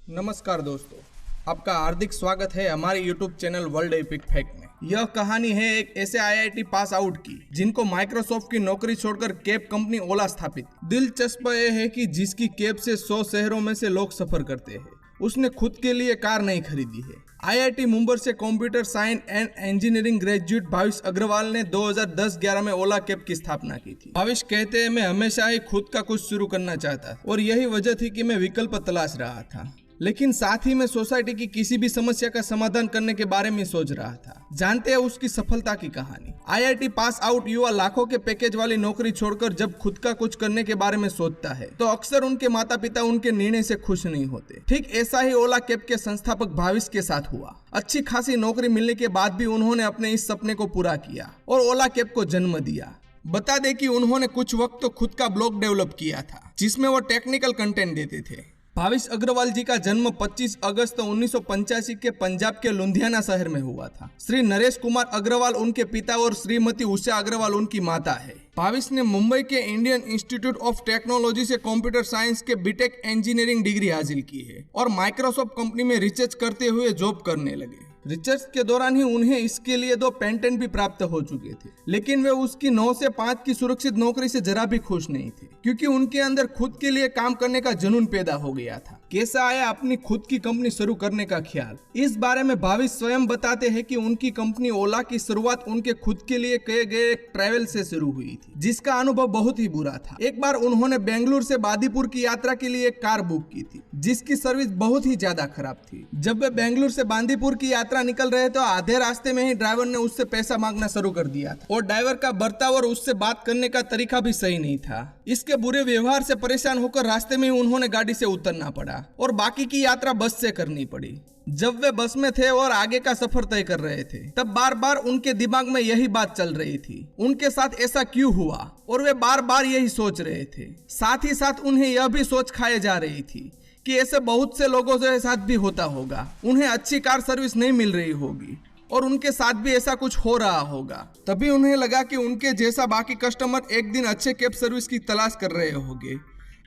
नमस्कार दोस्तों, आपका हार्दिक स्वागत है हमारे YouTube channel world epic fact में। यह कहानी है एक ऐसे IIT पास आउट की जिनको माइक्रोसॉफ्ट की नौकरी छोड़कर कैब कंपनी ओला स्थापित। दिलचस्प यह है कि जिसकी कैब से 100 शहरों में से लोग सफर करते हैं, उसने खुद के लिए कार नहीं खरीदी है। IIT मुंबई से computer science and engineering graduate Bhavish Aggarwal ने 2010-11 में ओला कैब की स्थापना की थी। भाविश कहते हैं, मैं हमेशा ही खुद का कुछ शुरू करना चाहता और यही वजह थी कि मैं विकल्प तलाश रहा था, लेकिन साथ ही मैं सोसाइटी की किसी भी समस्या का समाधान करने के बारे में सोच रहा था। जानते हैं उसकी सफलता की कहानी। IIT पास आउट युवा लाखों के पैकेज वाली नौकरी छोड़कर जब खुद का कुछ करने के बारे में सोचता है तो अक्सर उनके माता पिता उनके निर्णय से खुश नहीं होते। ठीक ऐसा ही ओला कैब के संस्थापक भाविश के साथ हुआ। अच्छी खासी नौकरी मिलने के बाद भी उन्होंने अपने इस सपने को पूरा किया और ओला कैब को जन्म दिया। बता दें कि उन्होंने कुछ वक्त तो खुद का ब्लॉग डेवलप किया था जिसमें वो टेक्निकल कंटेंट देते थे। भाविश अग्रवाल जी का जन्म 25 अगस्त 1985 के पंजाब के लुधियाना शहर में हुआ था। श्री नरेश कुमार अग्रवाल उनके पिता और श्रीमती उषा अग्रवाल उनकी माता है। भाविश ने मुंबई के इंडियन इंस्टीट्यूट ऑफ टेक्नोलॉजी से कंप्यूटर साइंस के बीटेक इंजीनियरिंग डिग्री हासिल की है और माइक्रोसॉफ्ट कंपनी में रिसर्च करते हुए जॉब करने लगे। रिसर्च के दौरान ही उन्हें इसके लिए 2 पेटेंट भी प्राप्त हो चुके थे, लेकिन वे उसकी 9 से 5 की सुरक्षित नौकरी से जरा भी खुश नहीं थे, क्योंकि उनके अंदर खुद के लिए काम करने का जुनून पैदा हो गया था। कैसा आया अपनी खुद की कंपनी शुरू करने का ख्याल? इस बारे में भाविश स्वयं बताते हैं कि उनकी कंपनी ओला की शुरुआत उनके खुद के लिए किए गए एक ट्रैवल से शुरू हुई थी, जिसका अनुभव बहुत ही बुरा था। एक बार उन्होंने बेंगलुरु से बादीपुर की यात्रा के लिए एक कार बुक की थी, जिसकी सर्विस बहुत ही ज्यादा खराब थी। जब वे बेंगलुरु से बादीपुर की यात्रा निकल रहे तो आधे रास्ते में ही ड्राइवर ने उससे पैसा मांगना शुरू कर दिया था और ड्राइवर का बर्ताव और उससे बात करने का तरीका भी सही नहीं था। इसके बुरे व्यवहार से परेशान होकर रास्ते में ही उन्होंने गाड़ी से उतरना पड़ा और बाकी की यात्रा बस से करनी पड़ी। जब वे बस में थे और आगे का सफर तय कर रहे थे तब बार बार उनके दिमाग में यही बात चल रही थी, उनके साथ ऐसा क्यों हुआ, और वे बार बार यही सोच रहे थे। साथ ही साथ उन्हें यह भी सोच खाए जा रही थी कि ऐसे बहुत से लोगों के साथ भी होता होगा, उन्हें अच्छी कार सर्विस नहीं मिल रही होगी और उनके साथ भी ऐसा कुछ हो रहा होगा। तभी उन्हें लगा कि उनके जैसा बाकी कस्टमर एक दिन अच्छे कैब सर्विस की तलाश कर रहे होंगे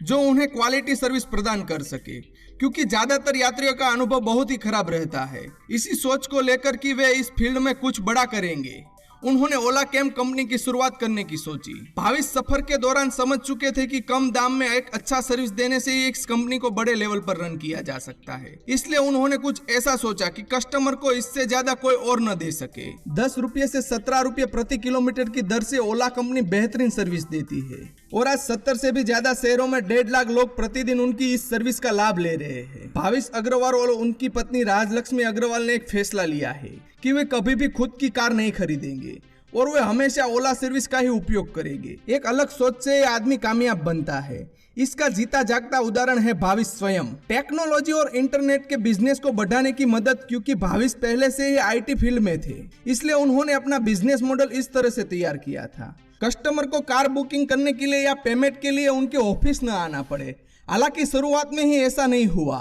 जो उन्हें क्वालिटी सर्विस प्रदान कर सके, क्योंकि ज्यादातर यात्रियों का अनुभव बहुत ही खराब रहता है। इसी सोच को लेकर कि वे इस फील्ड में कुछ बड़ा करेंगे, उन्होंने ओला कैब कंपनी की शुरुआत करने की सोची। भाविश सफर के दौरान समझ चुके थे कि कम दाम में एक अच्छा सर्विस देने से ही इस कंपनी को बड़े लेवल पर रन किया जा सकता है। इसलिए उन्होंने कुछ ऐसा सोचा कि कस्टमर को इससे ज्यादा कोई और न दे सके। 10 रुपये से 17 रुपये प्रति किलोमीटर की दर से ओला कंपनी बेहतरीन सर्विस देती है और आज 70 से भी ज्यादा शहरों में 1.5 लाख लोग प्रतिदिन उनकी इस सर्विस का लाभ ले रहे हैं। भाविश अग्रवाल और उनकी पत्नी राजलक्ष्मी अग्रवाल ने एक फैसला लिया है कि वे कभी भी खुद की कार नहीं खरीदेंगे और वे हमेशा ओला सर्विस का ही उपयोग करेंगे। एक अलग सोच से आदमी कामयाब बनता है। इसका जीता जागता उदाहरण है भाविश स्वयं। टेक्नोलॉजी और इंटरनेट के बिजनेस को बढ़ाने की मदद, क्योंकि भाविश पहले से ही IT फील्ड में थे, इसलिए उन्होंने अपना बिजनेस मॉडल इस तरह से तैयार किया था कस्टमर को कार बुकिंग करने के लिए या पेमेंट के लिए उनके ऑफिस न आना पड़े। हालांकि शुरुआत में ही ऐसा नहीं हुआ।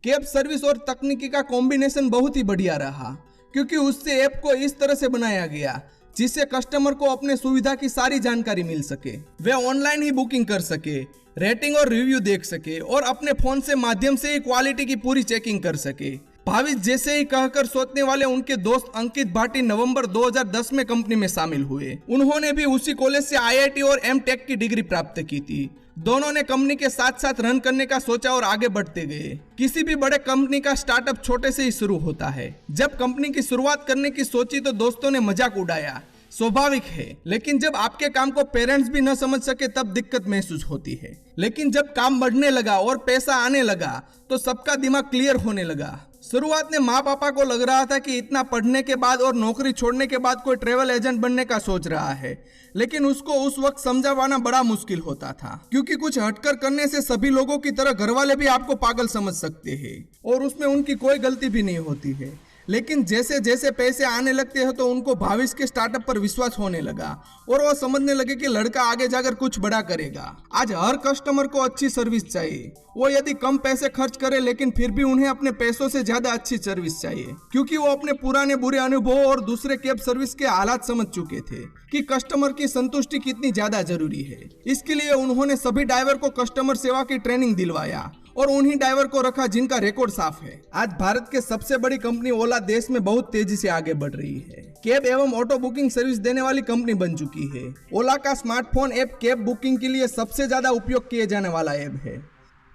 कैब सर्विस और तकनीकी का कॉम्बिनेशन बहुत ही बढ़िया रहा, क्योंकि उससे ऐप को इस तरह से बनाया गया जिससे कस्टमर को अपने सुविधा की सारी जानकारी मिल सके। वे ऑनलाइन ही बुकिंग कर सके, रेटिंग और रिव्यू देख सके और अपने फोन से माध्यम से ही क्वालिटी की पूरी चेकिंग कर सके। भाविश जैसे ही कहकर सोचने वाले उनके दोस्त अंकित भाटी नवंबर 2010 में कंपनी में शामिल हुए। उन्होंने भी उसी कॉलेज से IIT और M.Tech की डिग्री प्राप्त की थी। दोनों ने कंपनी के साथ साथ रन करने का सोचा और आगे बढ़ते गए। किसी भी बड़े कंपनी का स्टार्टअप छोटे से ही शुरू होता है। जब कंपनी की शुरुआत करने की सोची तो दोस्तों ने मजाक उड़ाया, स्वाभाविक है, लेकिन जब आपके काम को पेरेंट्स भी न समझ सके तब दिक्कत महसूस होती है। लेकिन जब काम बढ़ने लगा और पैसा आने लगा तो सबका दिमाग क्लियर होने लगा। शुरुआत में माँ पापा को लग रहा था कि इतना पढ़ने के बाद और नौकरी छोड़ने के बाद कोई ट्रेवल एजेंट बनने का सोच रहा है, लेकिन उसको उस वक्त समझाना बड़ा मुश्किल होता था, क्योंकि कुछ हटकर करने से सभी लोगों की तरह घर वाले भी आपको पागल समझ सकते हैं और उसमें उनकी कोई गलती भी नहीं होती है। लेकिन जैसे जैसे पैसे आने लगते हैं तो उनको भाविश के स्टार्टअप पर विश्वास होने लगा और वो समझने लगे कि लड़का आगे जाकर कुछ बड़ा करेगा। आज हर कस्टमर को अच्छी सर्विस चाहिए, वो यदि कम पैसे खर्च करे लेकिन फिर भी उन्हें अपने पैसों से ज्यादा अच्छी सर्विस चाहिए, क्योंकि वो अपने पुराने बुरे अनुभव और दूसरे कैब सर्विस के हालात समझ चुके थे। कि कस्टमर की संतुष्टि कितनी ज्यादा जरूरी है। इसके लिए उन्होंने सभी ड्राइवर को कस्टमर सेवा की ट्रेनिंग दिलवाया और उन्हीं ड्राइवर को रखा जिनका रिकॉर्ड साफ है। आज भारत के सबसे बड़ी कंपनी ओला देश में बहुत तेजी से आगे बढ़ रही है। कैब एवं ऑटो बुकिंग सर्विस देने वाली कंपनी बन चुकी है। ओला का स्मार्टफोन ऐप कैब बुकिंग के लिए सबसे ज्यादा उपयोग किए जाने वाला ऐप है।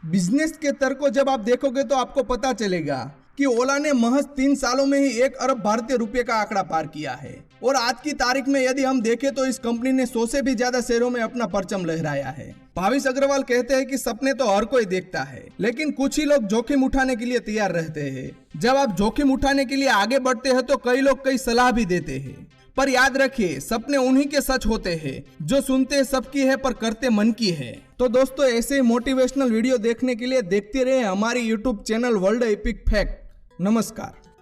बिजनेस के तर्क को जब आप देखोगे तो आपको पता चलेगा कि ओला ने महज 3 सालों में ही 1 अरब भारतीय रुपए का आंकड़ा पार किया है। और आज की तारीख में यदि हम देखें तो इस कंपनी ने 100 से भी ज्यादा शहरों में अपना परचम लहराया है। भाविश अग्रवाल कहते हैं कि सपने तो हर कोई देखता है, लेकिन कुछ ही लोग जोखिम उठाने के लिए तैयार रहते हैं। जब आप जोखिम उठाने के लिए आगे बढ़ते हैं तो कई लोग कई सलाह भी देते हैं, पर याद रखिए सपने उन्हीं के सच होते हैं जो सुनते सबकी है पर करते मन की है। तो दोस्तों, ऐसे मोटिवेशनल वीडियो देखने के लिए देखते रहे हमारी YouTube channel world epic fact. नमस्कार।